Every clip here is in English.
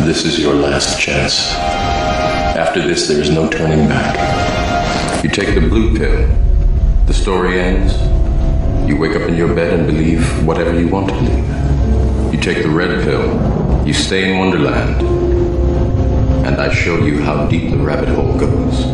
This is your last chance. After this, there is no turning back. You take the blue pill, the story ends. You wake up in your bed and believe whatever you want to believe. You take the red pill, you stay in Wonderland, and I show you how deep the rabbit hole goes.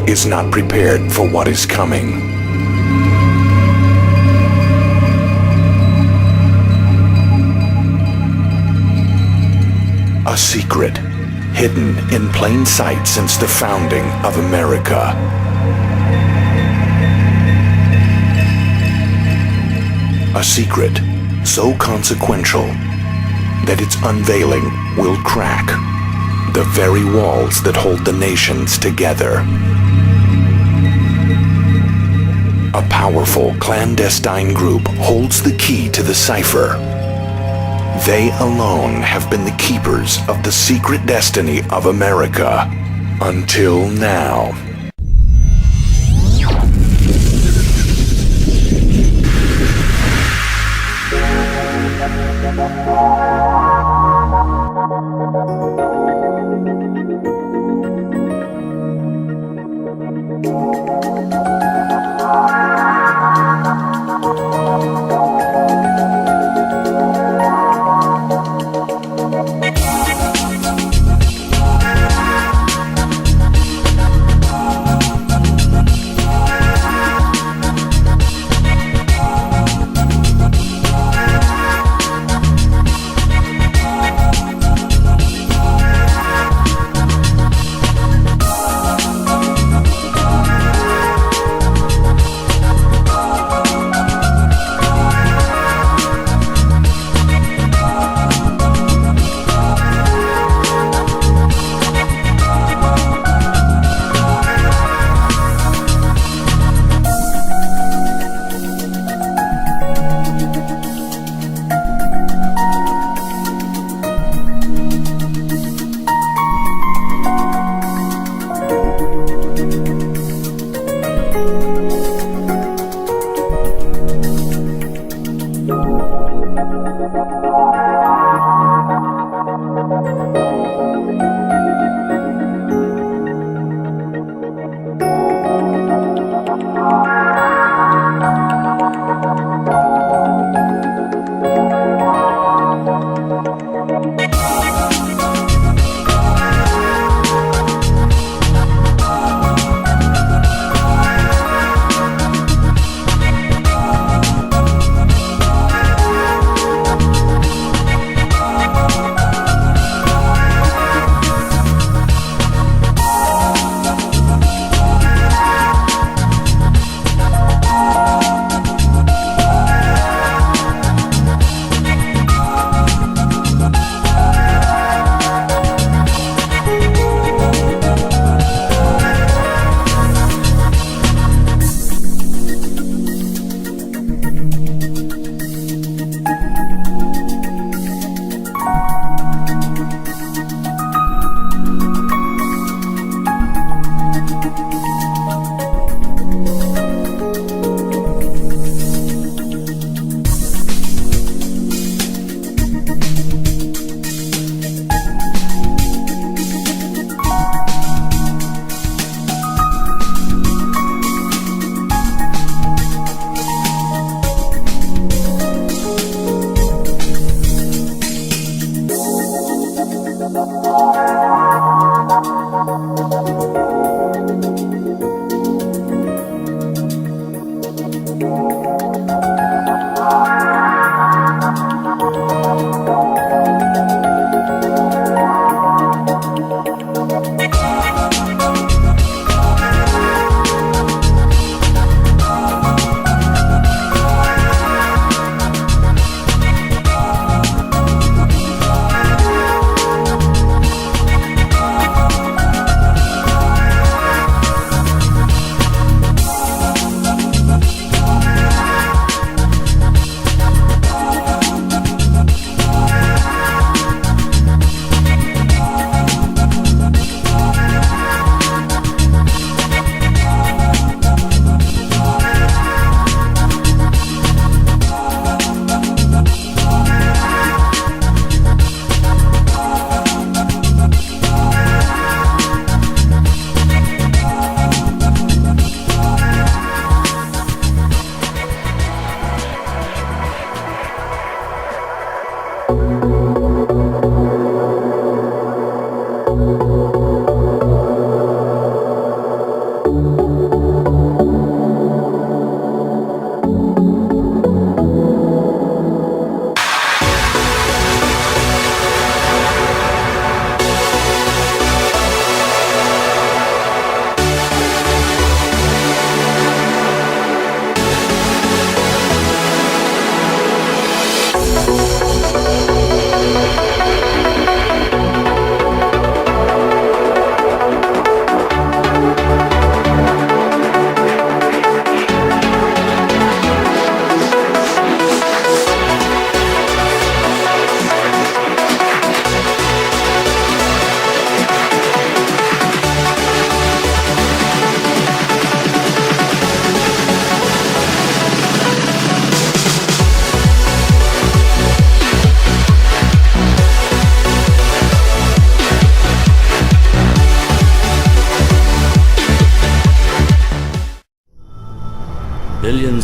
is not prepared for what is coming. A secret, hidden in plain sight since the founding of America. A secret so consequential that its unveiling will crack the very walls that hold the nations together. A powerful clandestine group holds the key to the cipher. They alone have been the keepers of the secret destiny of America until now.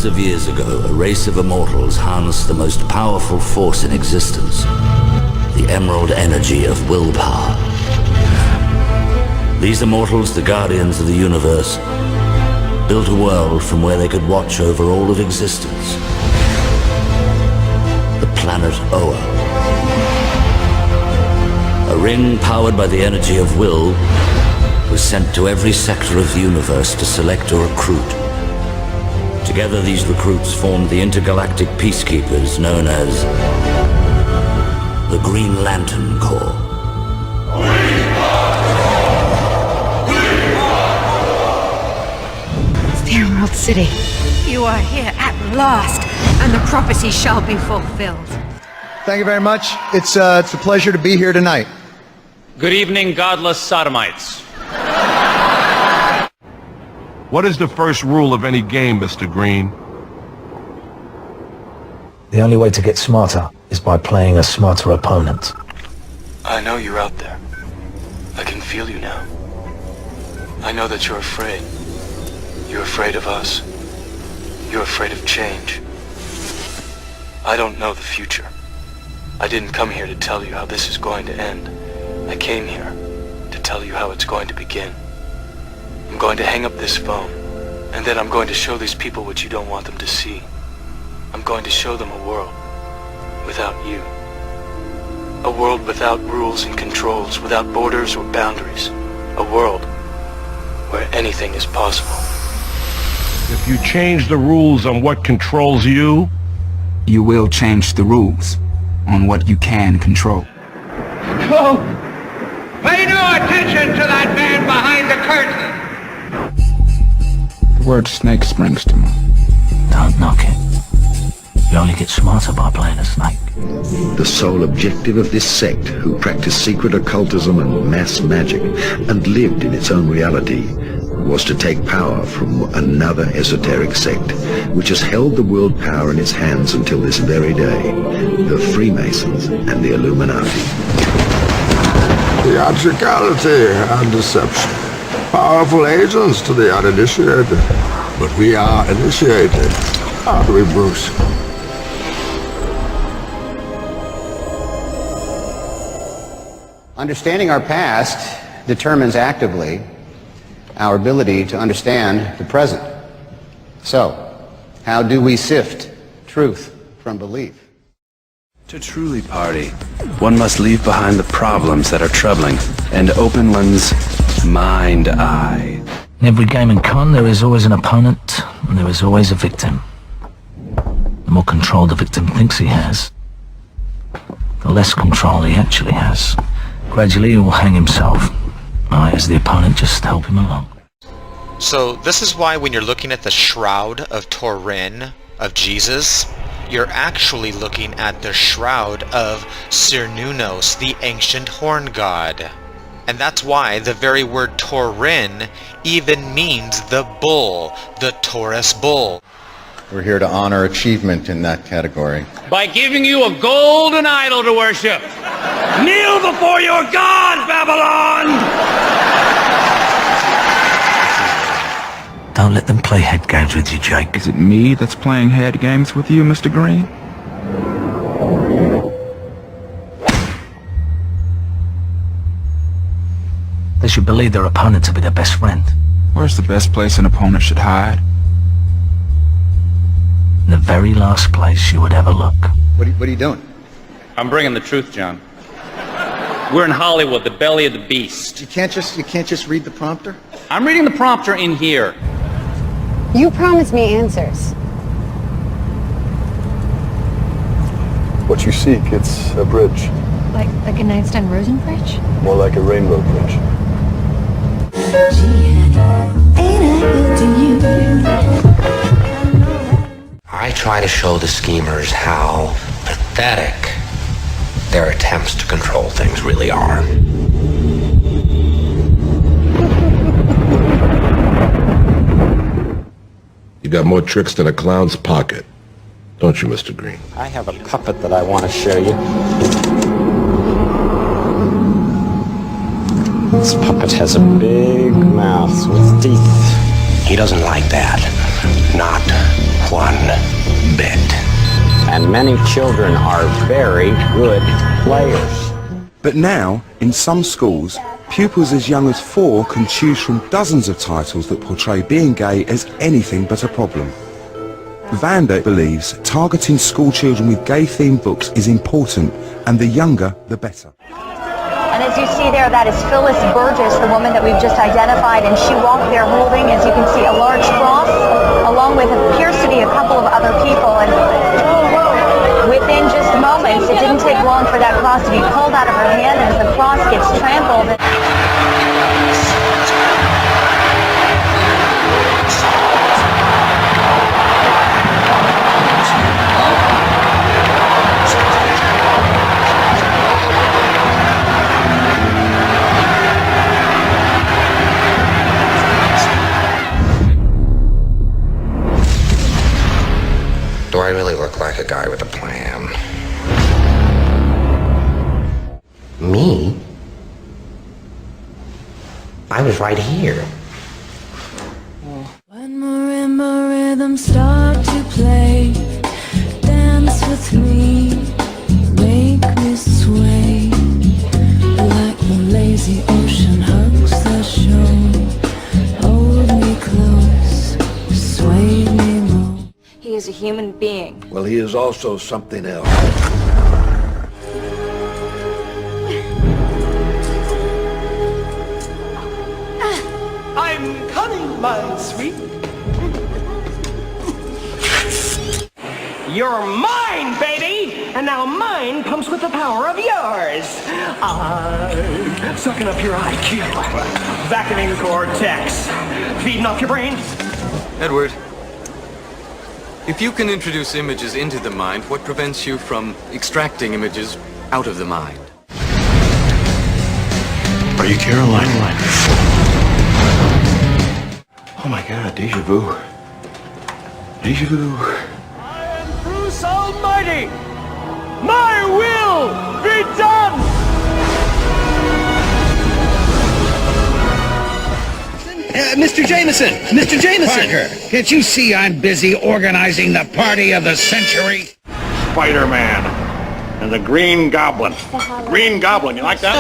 Billions of years ago, a race of immortals harnessed the most powerful force in existence, the emerald energy of willpower. These immortals, the guardians of the universe, built a world from where they could watch over all of existence. The planet Oa. A ring powered by the energy of will was sent to every sector of the universe to select a recruit. Together, these recruits formed the intergalactic peacekeepers known as the Green Lantern Corps. It's the Emerald City. You are here at last, and the prophecy shall be fulfilled. Thank you very much. It's a pleasure to be here tonight. Good evening, godless sodomites. What is the first rule of any game, Mr. Green? The only way to get smarter is by playing a smarter opponent. I know you're out there. I can feel you now. I know that you're afraid. You're afraid of us. You're afraid of change. I don't know the future. I didn't come here to tell you how this is going to end. I came here to tell you how it's going to begin. I'm going to hang up this phone, and then I'm going to show these people what you don't want them to see. I'm going to show them a world without you. A world without rules and controls, without borders or boundaries. A world where anything is possible. If you change the rules on what controls you, you will change the rules on what you can control. Oh, pay no attention to that man behind the curtain! The word snake springs to mind. Don't knock it. You only get smarter by playing a snake. The sole objective of this sect, who practiced secret occultism and mass magic, and lived in its own reality, was to take power from another esoteric sect, which has held the world power in its hands until this very day, the Freemasons and the Illuminati. Theatricality and deception. Powerful agents to the uninitiated. But we are initiated, aren't we, Bruce? Understanding our past determines actively our ability to understand the present. So, how do we sift truth from belief? To truly party, one must leave behind the problems that are troubling and open one's mind-eye. In every game and con, there is always an opponent, and there is always a victim. The more control the victim thinks he has, the less control he actually has. Gradually, he will hang himself. I, as the opponent, just help him along. So this is why when you're looking at the Shroud of Turin of Jesus, you're actually looking at the Shroud of Cernunnos, the ancient horn god. And that's why the very word Turin even means the bull, the Taurus bull. We're here to honor achievement in that category. By giving you a golden idol to worship. Kneel before your God, Babylon! Don't let them play head games with you, Jake. Is it me that's playing head games with you, Mr. Green? They should believe their opponent to be their best friend. Where's the best place an opponent should hide? In the very last place you would ever look. What are you doing? I'm bringing the truth, John. We're in Hollywood, the belly of the beast. You can't just read the prompter? I'm reading the prompter in here. You promised me answers. What you seek, it's a bridge. Like a Einstein Rosen bridge? More like a rainbow bridge. I try to show the schemers how pathetic their attempts to control things really are. You got more tricks than a clown's pocket, don't you, Mr. Green? I have a puppet that I want to show you. This puppet has a big mouth with teeth. He doesn't like that. Not one bit. And many children are very good players. But now, in some schools, pupils as young as 4 can choose from dozens of titles that portray being gay as anything but a problem. Vanda believes targeting school children with gay-themed books is important, and the younger, the better. And as you see there, that is Phyllis Burgess, the woman that we've just identified, and she walked there holding, as you can see, a large cross, along with appears to be a couple of other people. And within just moments, it didn't take long for that cross to be pulled out of her hand, and as the cross gets trampled. Do I really look like a guy with a plan? Me? I was right here. When marimba rhythms start to play, dance with me, make me sway, like the lazy ocean hugs the shore. Hold me close, sway me more. He is a human being. Well, he is also something else. I'm coming, my sweet. You're mine, baby! And now mine comes with the power of yours. I'm sucking up your IQ. Vacuuming the cortex. Feeding off your brain. Edward, if you can introduce images into the mind, what prevents you from extracting images out of the mind? Are you Caroline? Oh my God, deja vu. Deja vu. Bruce Almighty! My will be done! Mr. Jameson! Mr. Jameson! Parker, can't you see I'm busy organizing the party of the century? Spider-Man and the Green Goblin. Green Goblin, you like that?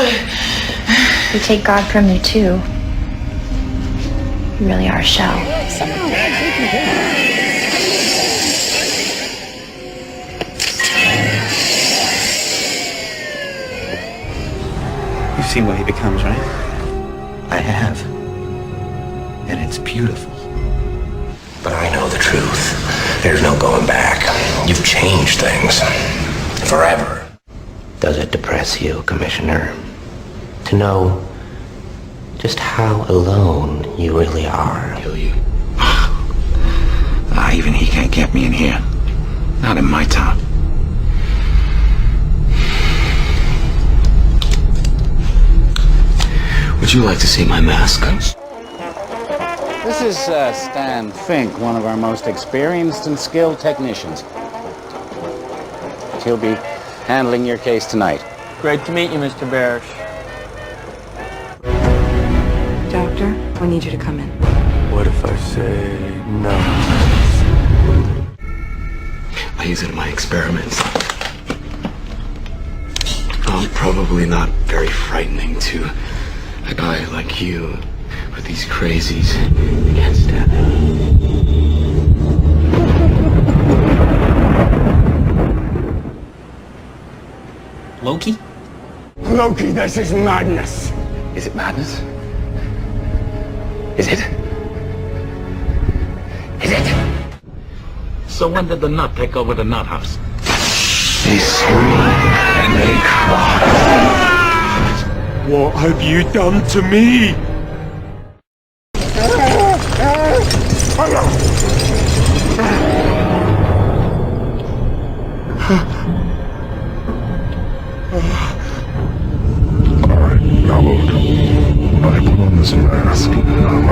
We take God from you too. You really are a shell. You've seen what he becomes, right? I have. And it's beautiful. But I know the truth. There's no going back. You've changed things. Forever. Does it depress you, Commissioner, to know just how alone you really are? Kill you. Even he can't get me in here. Not in my town. Would you like to see my mask? This is Stan Fink, one of our most experienced and skilled technicians. He'll be handling your case tonight. Great to meet you, Mr. Barish. Doctor, we need you to come in. What if I say no? I use it in my experiments. Probably not very frightening to a guy like you, but these crazies can't stand it. Loki? Loki, this is madness. Is it madness? Is it? Is it? So when did the nut take over the nut house? They scream and they cry. What have you done to me? Hallowed. When I put on this mask, I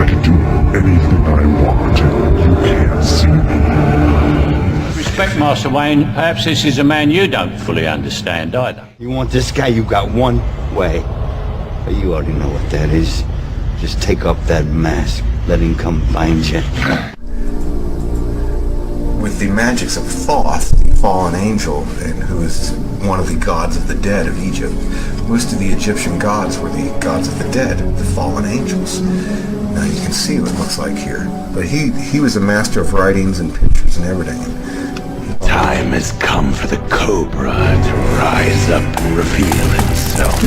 can do anything I want. You can't see me. Respect, Master Wayne. Perhaps this is a man you don't fully understand either. You want this guy, you got one way. But you already know what that is. Just take off that mask. Let him come find you. with the magics of Thoth, the fallen angel, and who is one of the gods of the dead of Egypt. Most of the Egyptian gods were the gods of the dead, the fallen angels. Now you can see what it looks like here. But he was a master of writings and pictures and everything. Time has come for the Cobra to rise up and reveal itself.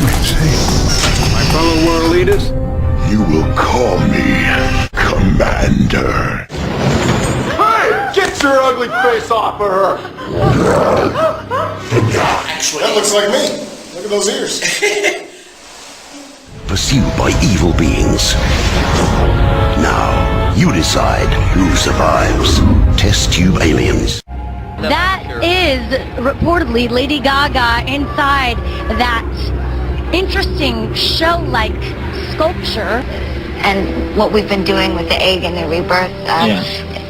My fellow world leaders, you will call me Commander. hey, get your ugly face off of her! Actually, that looks like me. Look at those ears. Pursued by evil beings. Now, you decide who survives. Test tube aliens. That is reportedly Lady Gaga inside that interesting shell-like sculpture. And what we've been doing with the egg and the rebirth,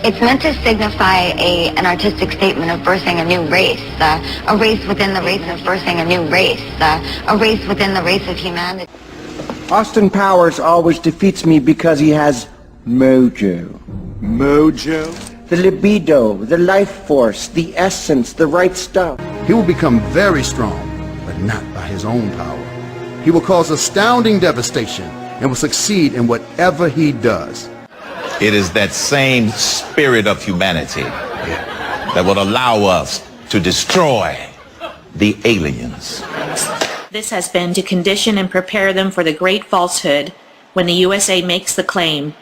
it's meant to signify an artistic statement of birthing a new race, a race within the race of birthing a new race, a race within the race of humanity. Austin Powers always defeats me because he has mojo. Mojo? The libido, the life force, the essence, the right stuff. He will become very strong, but not by his own power. He will cause astounding devastation and will succeed in whatever he does. It is that same spirit of humanity that will allow us to destroy the aliens. This has been to condition and prepare them for the great falsehood when the USA makes the claim.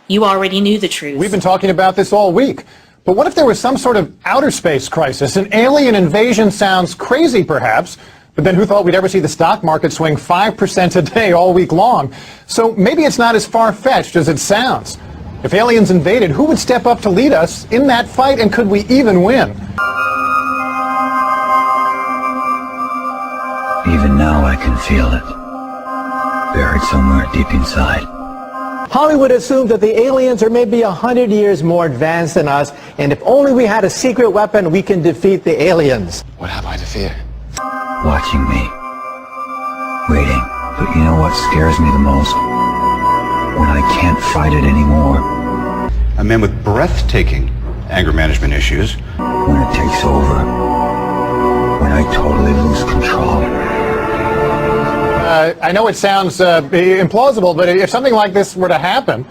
You already knew the truth. We've been talking about this all week. But what if there was some sort of outer space crisis? An alien invasion sounds crazy, perhaps, but then who thought we'd ever see the stock market swing 5% a day all week long? So maybe it's not as far-fetched as it sounds. If aliens invaded, who would step up to lead us in that fight, and could we even win? Even now I can feel it, buried somewhere deep inside. Hollywood assumes that the aliens are maybe 100 years more advanced than us, and if only we had a secret weapon, we can defeat the aliens. What have I to fear? Watching me. Waiting. But you know what scares me the most? When I can't fight it anymore. A man with breathtaking anger management issues. When it takes over. When I totally lose control. I know it sounds implausible, but if something like this were to happen,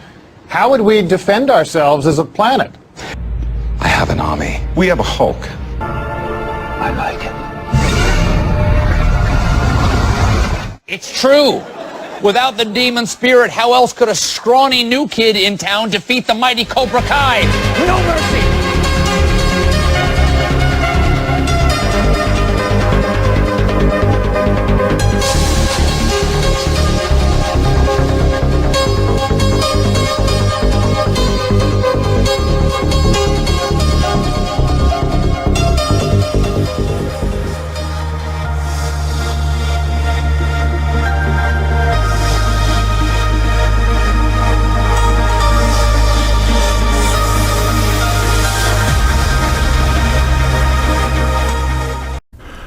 how would we defend ourselves as a planet? I have an army. We have a Hulk. I like it. It's true. Without the demon spirit, how else could a scrawny new kid in town defeat the mighty Cobra Kai? No mercy!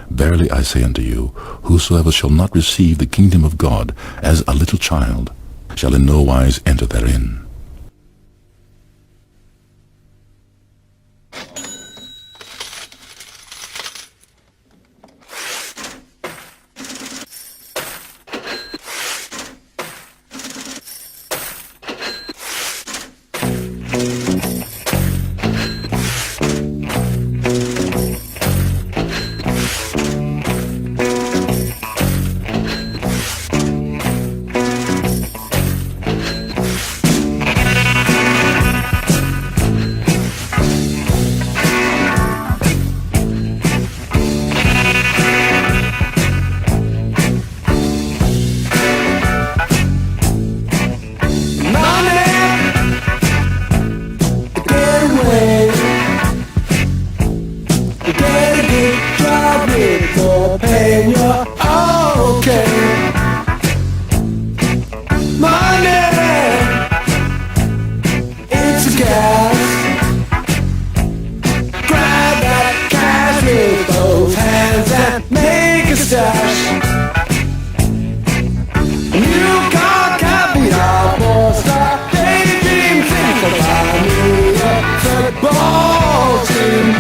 Verily I say unto you, whosoever shall not receive the kingdom of God as a little child shall in no wise enter therein. Football team.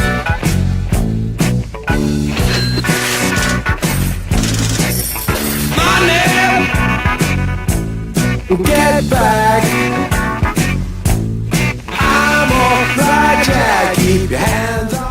Get back. I'm alright, Jack. Keep your hands off.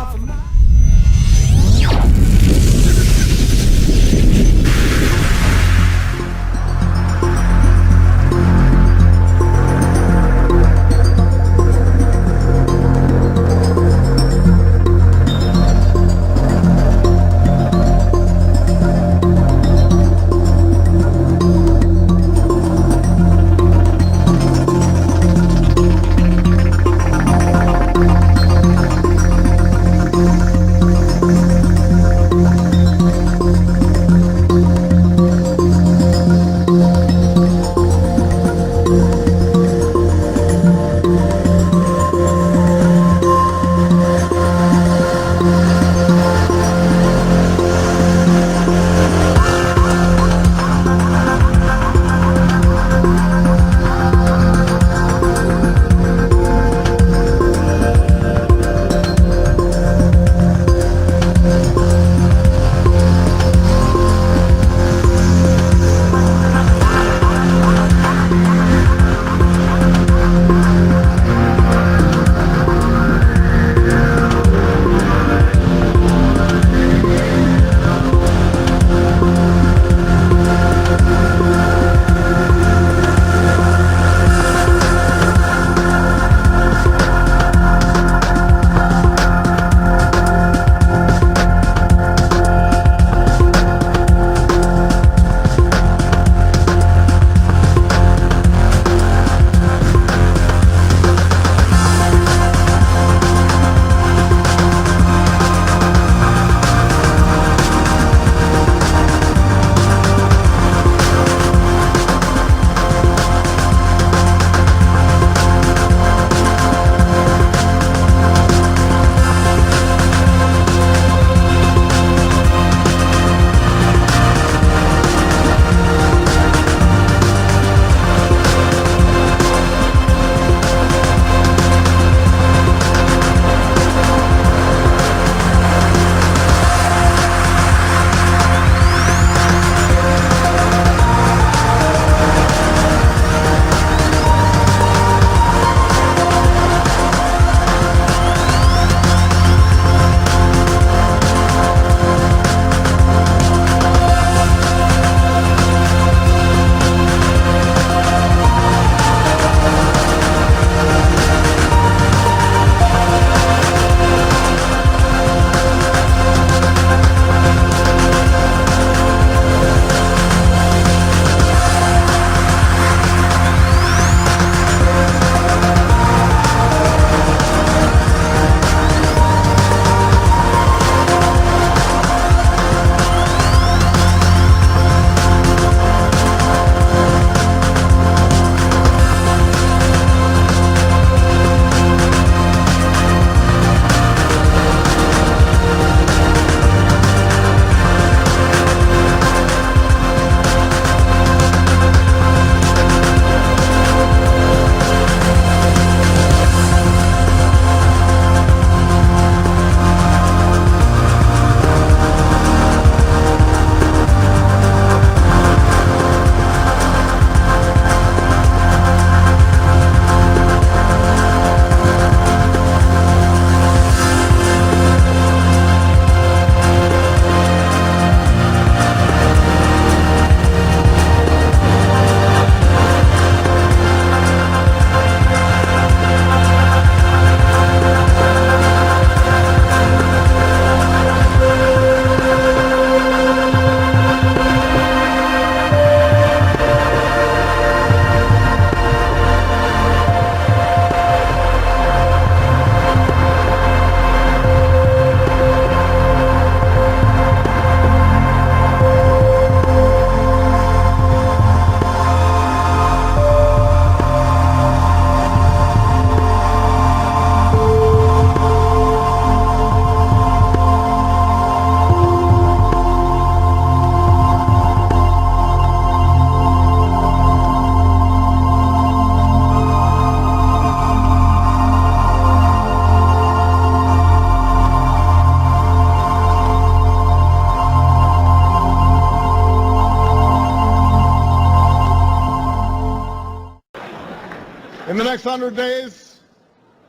next 100 days,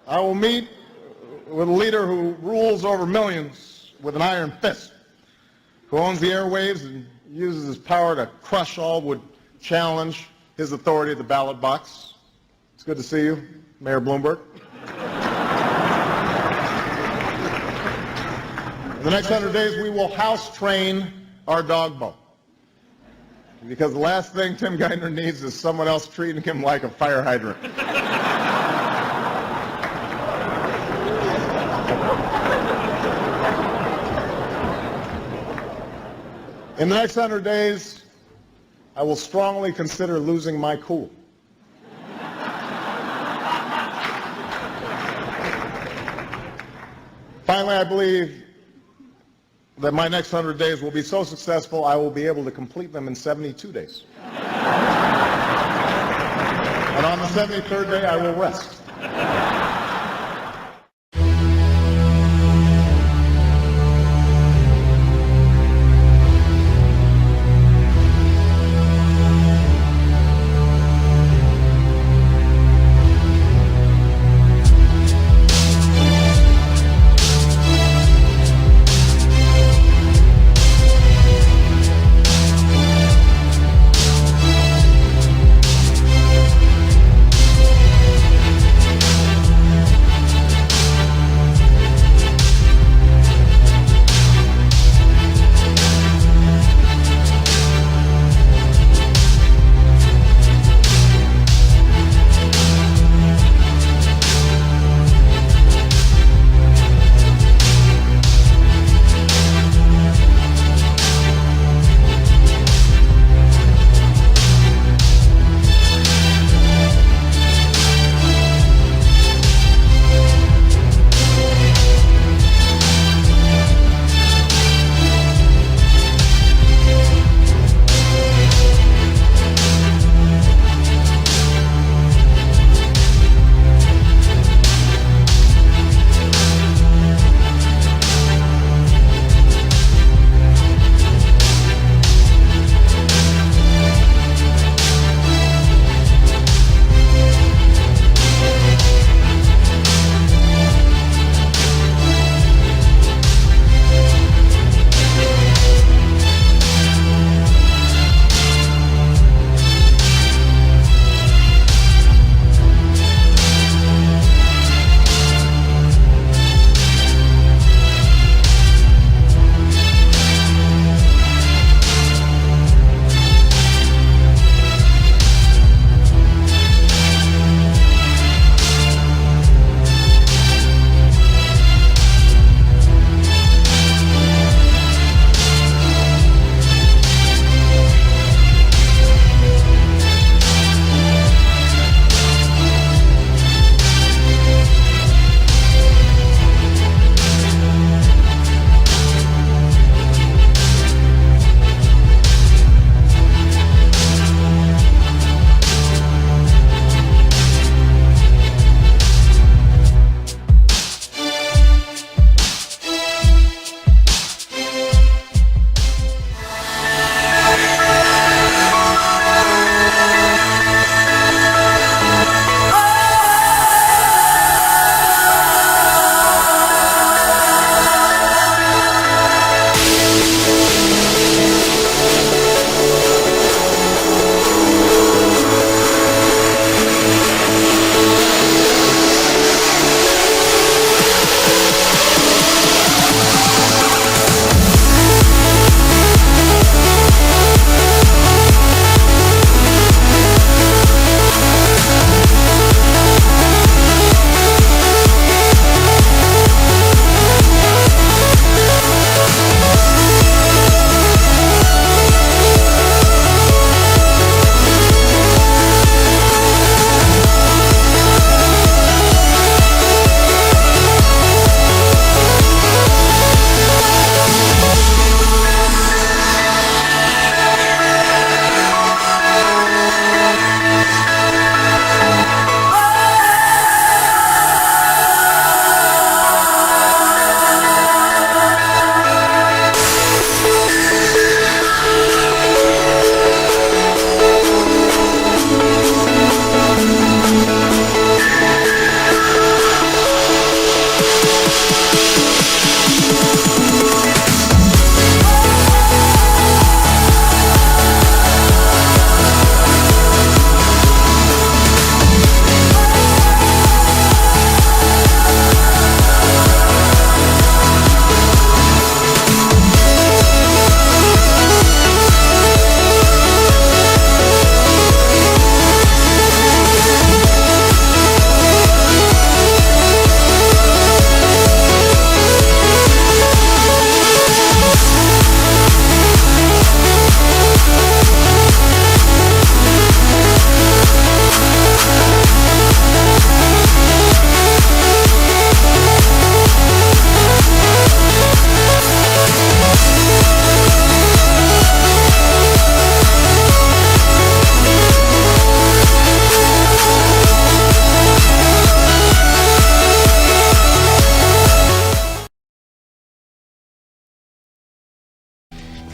I will meet with a leader who rules over millions with an iron fist, who owns the airwaves and uses his power to crush all who would challenge his authority at the ballot box. It's good to see you, Mayor Bloomberg. In the next 100 days, we will house train our dog bowl. Because the last thing Tim Geithner needs is someone else treating him like a fire hydrant. In the next 100 days, I will strongly consider losing my cool. Finally, I believe that my next 100 days will be so successful I will be able to complete them in 72 days. And on the 73rd day, I will rest.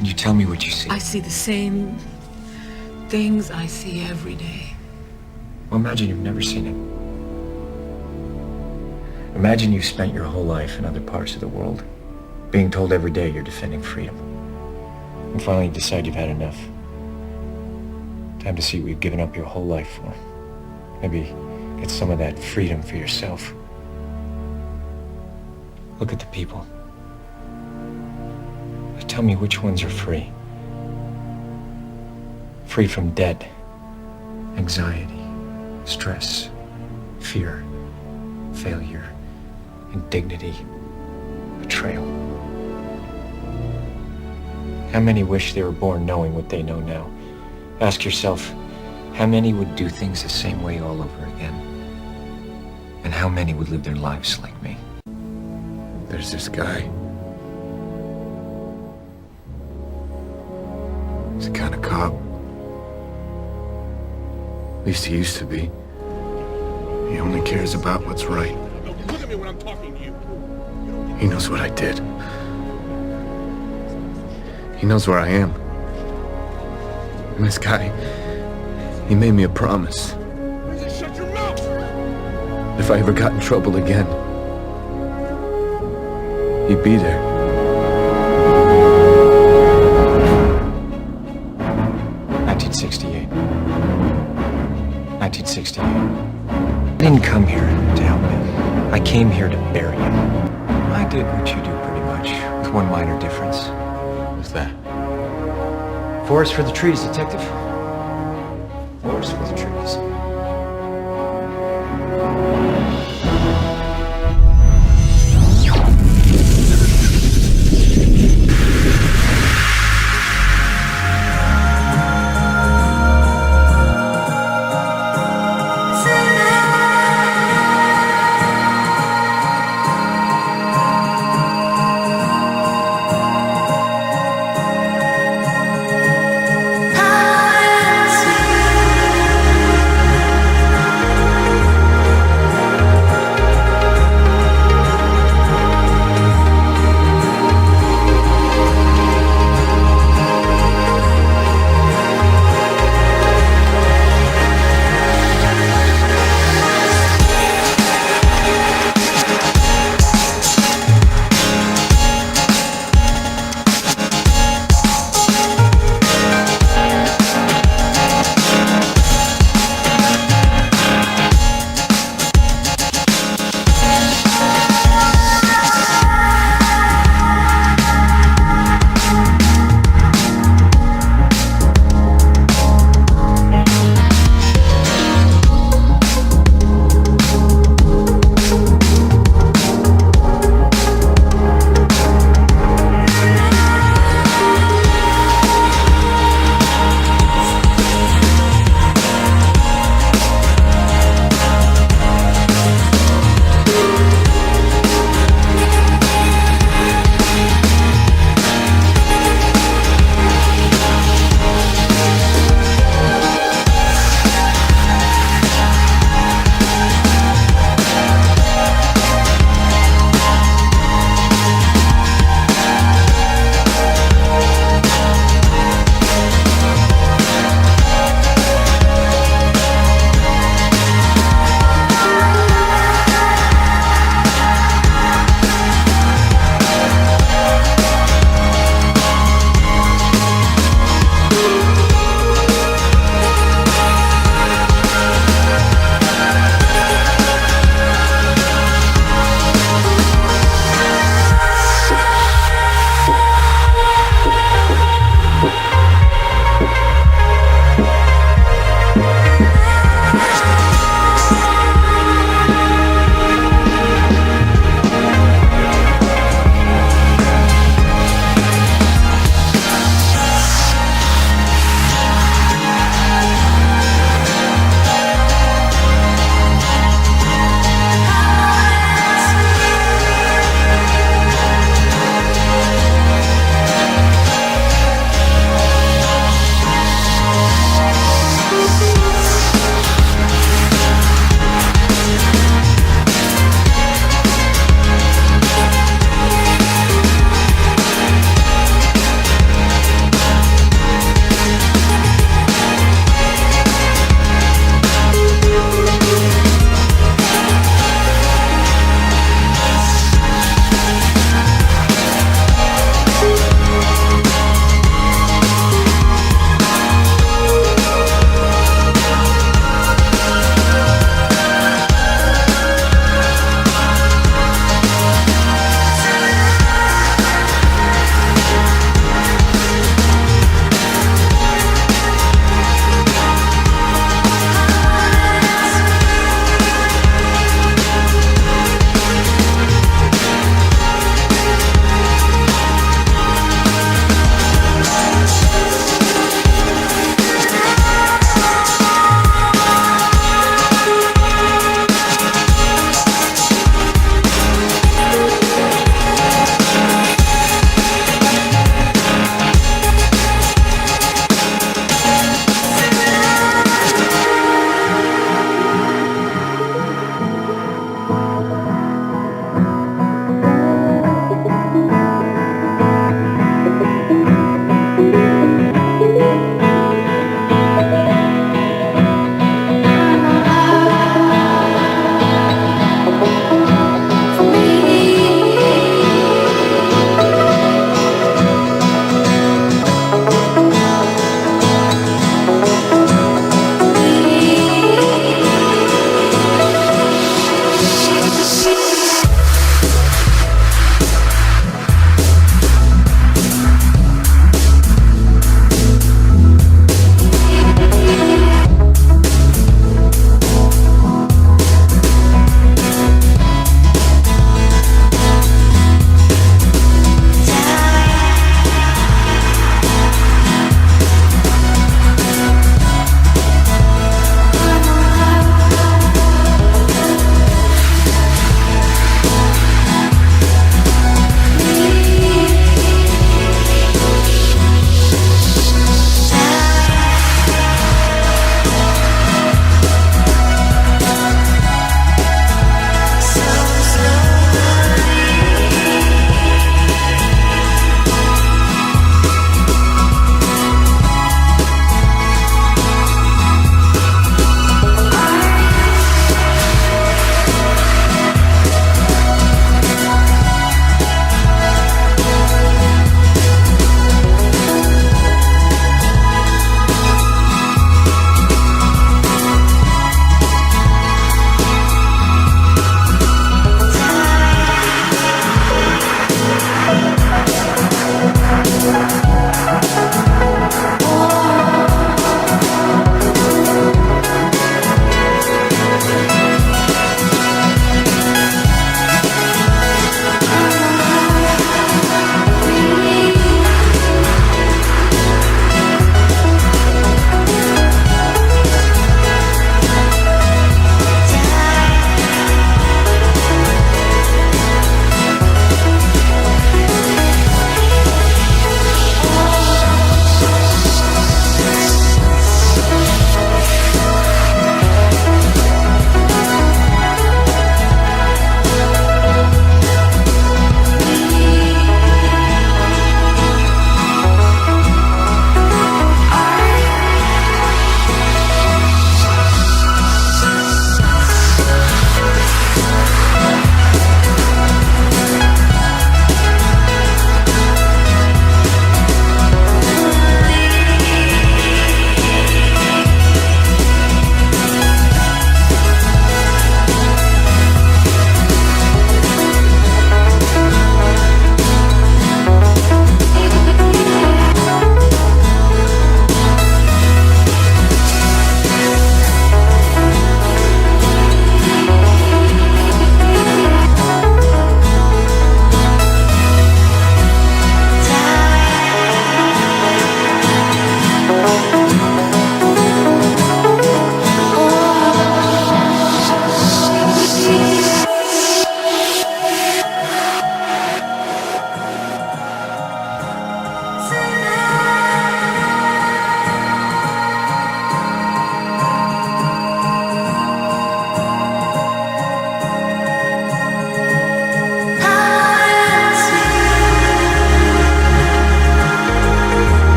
Can you tell me what you see? I see the same things I see every day. Well, imagine you've never seen it. Imagine you've spent your whole life in other parts of the world, being told every day you're defending freedom. And finally you decide you've had enough. Time to see what you've given up your whole life for. Maybe get some of that freedom for yourself. Look at the people. Tell me which ones are free. Free from debt, anxiety, stress, fear, failure, indignity, betrayal. How many wish they were born knowing what they know now? Ask yourself, how many would do things the same way all over again? And how many would live their lives like me? There's this guy. He's the kind of cop. At least he used to be. He only cares about what's right. Look at me when I'm talking to you. He knows what I did. He knows where I am. And this guy, he made me a promise. Shut your mouth! If I ever got in trouble again, he'd be there. 1968. 1968. I didn't come here to help him. I came here to bury him. I did what you do pretty much, with one minor difference. What's that? Forest for the trees, detective. Forest for the trees.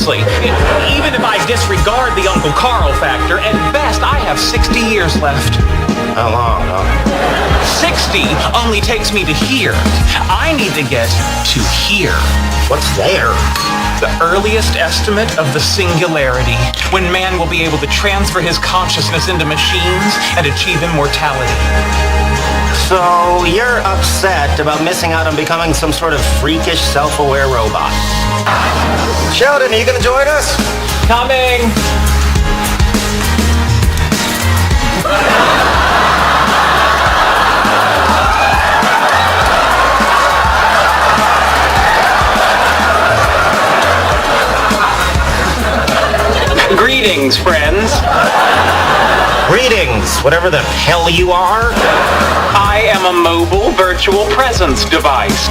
seriously, even if I disregard the Uncle Carl factor, at best I have 60 years left. How long, huh? 60 only takes me to here. I need to get to here. What's there? The earliest estimate of the singularity, when man will be able to transfer his consciousness into machines and achieve immortality. So you're upset about missing out on becoming some sort of freakish, self-aware robot. Sheldon, are you gonna join us? Coming! Greetings, friends. Greetings, whatever the hell you are. I am a mobile virtual presence device.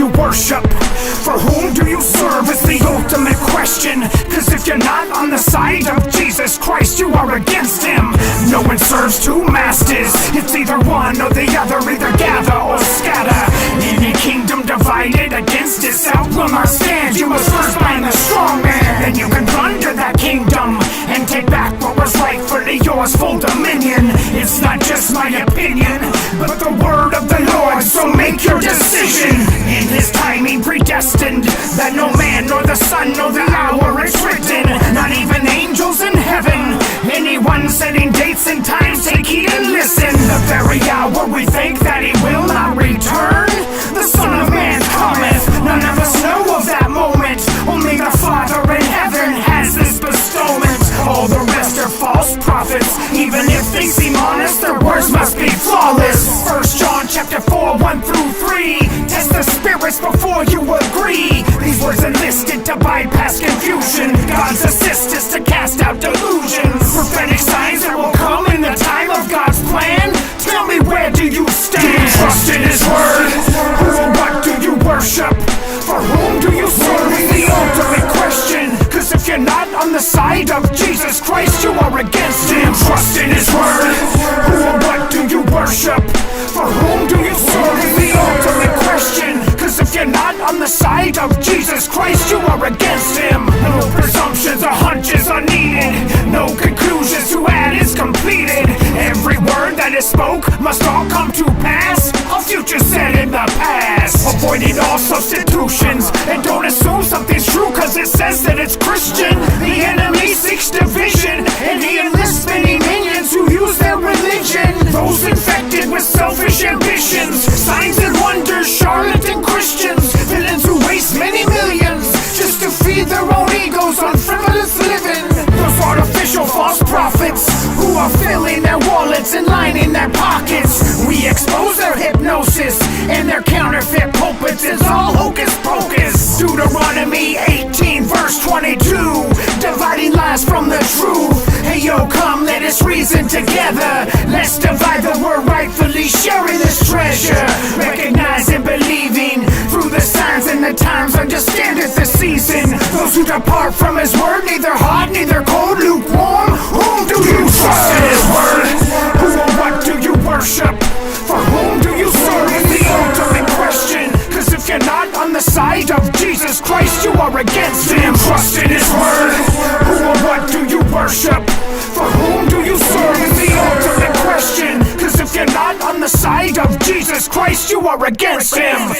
you worship? For whom do you serve is the ultimate question. Cause if you're not on the side of Jesus Christ, you are against him. No one serves two masters. It's either one or the other, either gather or scatter. Any kingdom divided against itself will not stand. You must first bind the strong man, then you can plunder that kingdom and take back what was rightfully yours, full dominion. It's not just my opinion, but the word of the Lord, so make your decision. In his timing predestined, that no man nor the son nor the hour is written, not even angels in heaven. Anyone setting dates and times, take heed and listen. The very hour we think that he will not return, the Son of Man cometh. None of us know of that moment, only the Father in heaven has this bestowment. All the rest are false prophets, even if they seem honest, their words must be flawless. 1 John chapter 4, 1 through 3, test the spirits before you agree. These words enlisted to bypass confusion. God's assist is to cast out delusions. Prophetic signs that will come in the time of God's plan. Tell me, where do you stand? Do you trust in his word? Who or what do you worship? For whom do you serve is the ultimate question. Cause if you're not on the side of Jesus Christ, you are against him. Trust in his word. Who or what do you worship? For whom do you serve is the ultimate question. Cause if you're not on the side of Jesus Christ, you are against him. No presumptions or hunches are needed. No conclusions to add is completed. Every word that is spoke must all come to pass. Our future said in the past. Avoiding all substitutions, and don't assume something's true cause it says that it's Christian. The enemy seeks division, and he enlists many minions who use their religion. Those infected with selfish ambitions, signs and wonders, charlatan Christians, villains who waste many millions just to feed their own egos on frivolous living. Those artificial false prophets who are filling their wallets and lining their pockets. We expose their hypnosis and their counterfeit pulpits. It's all hocus pocus. Deuteronomy 18 verse 22, dividing lies from the truth. Hey yo, come let us reason together. Let's divide the word rightfully, sharing this treasure. Recognizing, believing through the signs and the times, understandeth the season. Those who depart from his word, neither hot, neither cold, lukewarm. Whom do you trust in his word? Who or what do you worship? For whom do you serve is the ultimate question. Cause if you're not on the side of Jesus Christ, you are against him. Trust in his word. Who or what do you worship? For whom do you serve is the ultimate question. Cause if you're not on the side of Jesus Christ, you are against him.